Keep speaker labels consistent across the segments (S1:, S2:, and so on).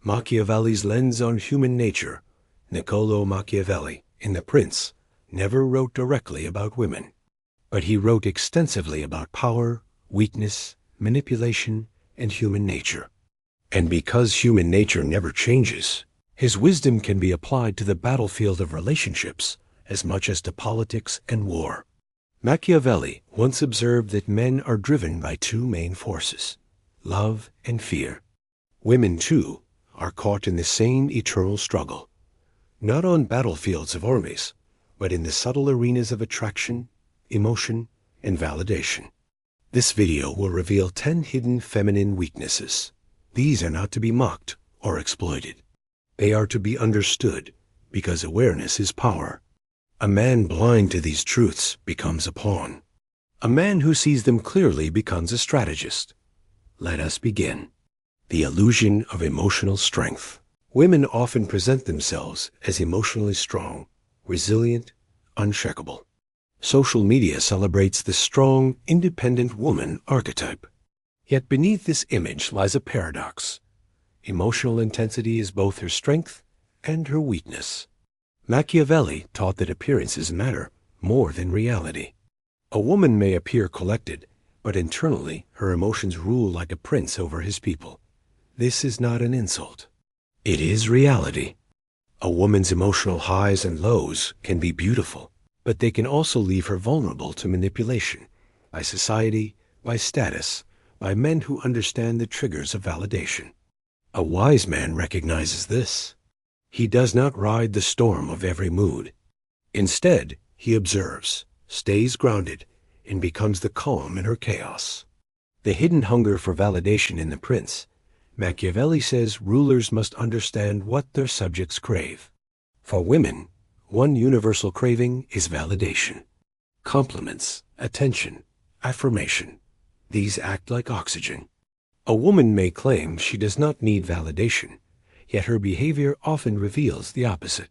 S1: Machiavelli's lens on human nature. Niccolo Machiavelli, in The Prince, never wrote directly about women, but he wrote extensively about power, weakness, manipulation, and human nature. And because human nature never changes, his wisdom can be applied to the battlefield of relationships as much as to politics and war. Machiavelli once observed that men are driven by two main forces, love and fear. Women, too, are caught in the same eternal struggle, not on battlefields of armies, but in the subtle arenas of attraction, emotion, and validation. This video will reveal 10 hidden feminine weaknesses. These are not to be mocked or exploited. They are to be understood, because awareness is power. A man blind to these truths becomes a pawn. A man who sees them clearly becomes a strategist. Let us begin. The illusion of emotional strength. Women often present themselves as emotionally strong, resilient, unshakable. Social media celebrates the strong, independent woman archetype. Yet beneath this image lies a paradox. Emotional intensity is both her strength and her weakness. Machiavelli taught that appearances matter more than reality. A woman may appear collected, but internally her emotions rule like a prince over his people. This is not an insult. It is reality. A woman's emotional highs and lows can be beautiful, but they can also leave her vulnerable to manipulation by society, by status, by men who understand the triggers of validation. A wise man recognizes this. He does not ride the storm of every mood. Instead, he observes, stays grounded, and becomes the calm in her chaos. The hidden hunger for validation in The Prince. Machiavelli says rulers must understand what their subjects crave. For women, one universal craving is validation. Compliments, attention, affirmation. These act like oxygen. A woman may claim she does not need validation, yet her behavior often reveals the opposite.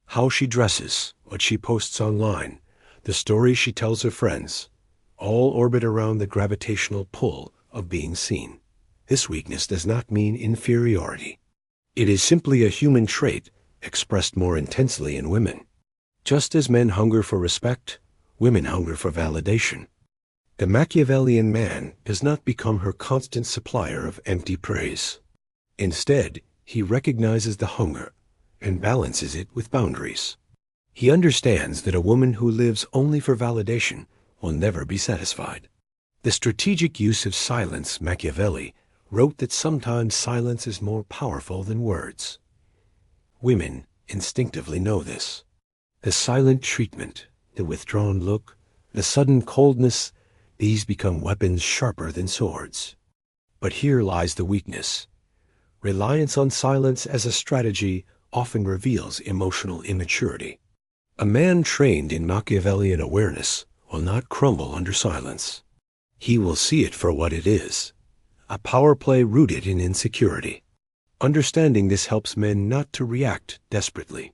S1: How she dresses, what she posts online, the stories she tells her friends, all orbit around the gravitational pull of being seen. This weakness does not mean inferiority. It is simply a human trait expressed more intensely in women. Just as men hunger for respect, women hunger for validation. The Machiavellian man does not become her constant supplier of empty praise. Instead, he recognizes the hunger and balances it with boundaries. He understands that a woman who lives only for validation will never be satisfied. The strategic use of silence. Machiavelli wrote that sometimes silence is more powerful than words. Women instinctively know this. The silent treatment, the withdrawn look, the sudden coldness, these become weapons sharper than swords. But here lies the weakness. Reliance on silence as a strategy often reveals emotional immaturity. A man trained in Machiavellian awareness will not crumble under silence. He will see it for what it is, a power play rooted in insecurity. Understanding this helps men not to react desperately.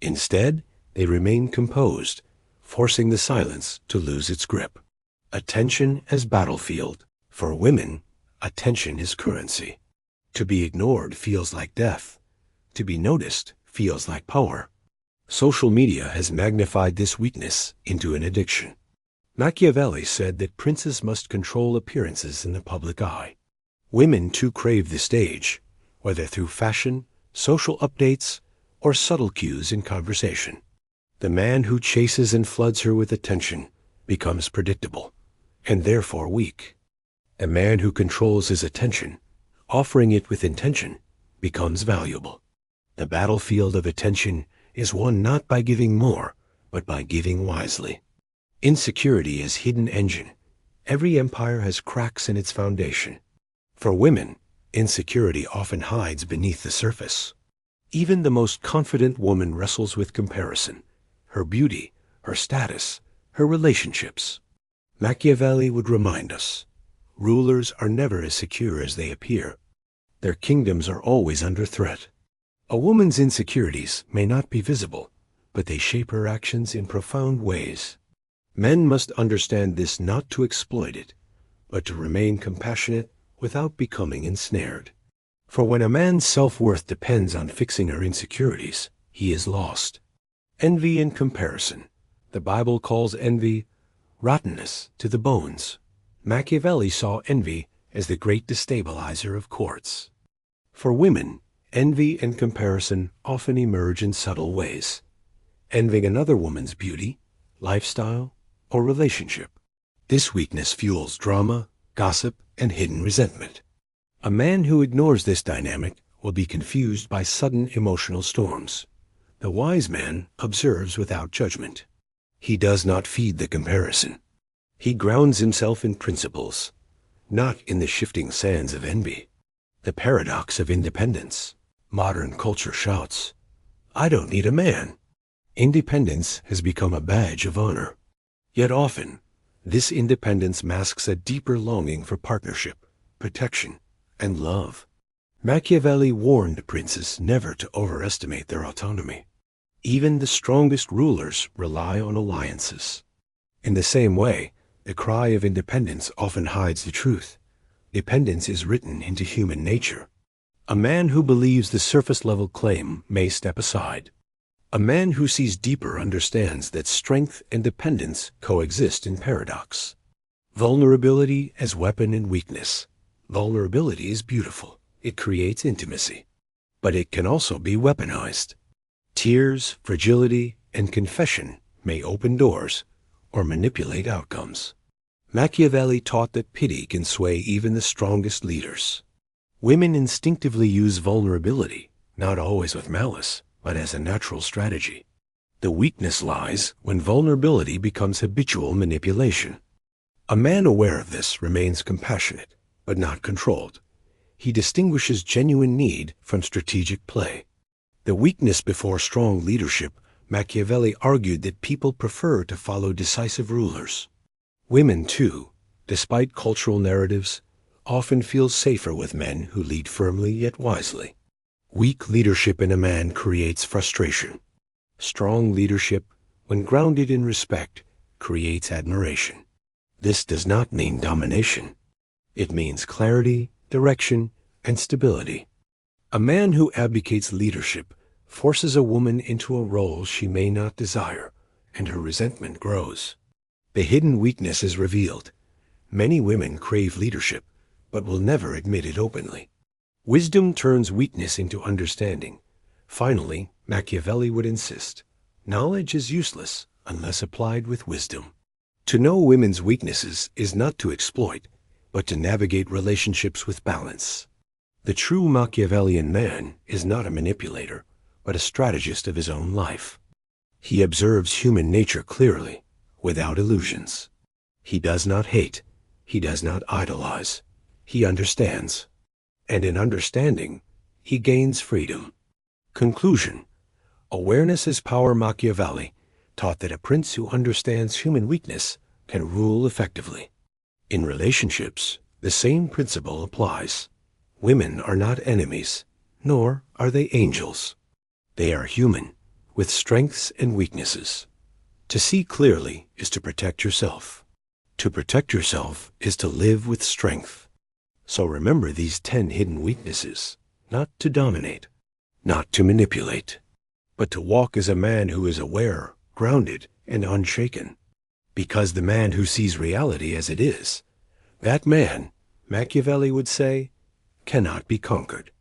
S1: Instead, they remain composed, forcing the silence to lose its grip. Attention as battlefield. For women, attention is currency. To be ignored feels like death. To be noticed feels like power. Social media has magnified this weakness into an addiction. Machiavelli said that princes must control appearances in the public eye. Women too crave the stage, whether through fashion, social updates, or subtle cues in conversation. The man who chases and floods her with attention becomes predictable, and therefore weak. A man who controls his attention, offering it with intention, becomes valuable. The battlefield of attention is won not by giving more, but by giving wisely. Insecurity is hidden engine. Every empire has cracks in its foundation. For women, insecurity often hides beneath the surface. Even the most confident woman wrestles with comparison, her beauty, her status, her relationships. Machiavelli would remind us, rulers are never as secure as they appear. Their kingdoms are always under threat. A woman's insecurities may not be visible, but they shape her actions in profound ways. Men must understand this not to exploit it, but to remain compassionate without becoming ensnared. For when a man's self-worth depends on fixing her insecurities, he is lost. Envy and comparison. The Bible calls envy rottenness to the bones. Machiavelli saw envy as the great destabilizer of courts. For women, envy and comparison often emerge in subtle ways. Envying another woman's beauty, lifestyle, or relationship. This weakness fuels drama, gossip, and hidden resentment. A man who ignores this dynamic will be confused by sudden emotional storms. The wise man observes without judgment. He does not feed the comparison. He grounds himself in principles, not in the shifting sands of envy. The paradox of independence. Modern culture shouts, "I don't need a man." Independence has become a badge of honor. Yet often, this independence masks a deeper longing for partnership, protection, and love. Machiavelli warned princes never to overestimate their autonomy. Even the strongest rulers rely on alliances. In the same way, the cry of independence often hides the truth. Dependence is written into human nature. A man who believes the surface-level claim may step aside. A man who sees deeper understands that strength and dependence coexist in paradox. Vulnerability as weapon and weakness. Vulnerability is beautiful. It creates intimacy. But it can also be weaponized. Tears, fragility, and confession may open doors or manipulate outcomes. Machiavelli taught that pity can sway even the strongest leaders. Women instinctively use vulnerability, not always with malice, but as a natural strategy. The weakness lies when vulnerability becomes habitual manipulation. A man aware of this remains compassionate, but not controlled. He distinguishes genuine need from strategic play. The weakness before strong leadership, Machiavelli argued that people prefer to follow decisive rulers. Women, too, despite cultural narratives, often feel safer with men who lead firmly yet wisely. Weak leadership in a man creates frustration. Strong leadership, when grounded in respect, creates admiration. This does not mean domination. It means clarity, direction, and stability. A man who abdicates leadership forces a woman into a role she may not desire, and her resentment grows. The hidden weakness is revealed. Many women crave leadership, but will never admit it openly. Wisdom turns weakness into understanding. Finally, Machiavelli would insist, knowledge is useless unless applied with wisdom. To know women's weaknesses is not to exploit, but to navigate relationships with balance. The true Machiavellian man is not a manipulator, but a strategist of his own life. He observes human nature clearly, without illusions. He does not hate. He does not idolize. He understands. And in understanding, he gains freedom. Conclusion. Awareness is power. Machiavelli taught that a prince who understands human weakness can rule effectively. In relationships, the same principle applies. Women are not enemies, nor are they angels. They are human, with strengths and weaknesses. To see clearly is to protect yourself. To protect yourself is to live with strength. So remember these 10 hidden weaknesses, not to dominate, not to manipulate, but to walk as a man who is aware, grounded, and unshaken. Because the man who sees reality as it is, that man, Machiavelli would say, cannot be conquered.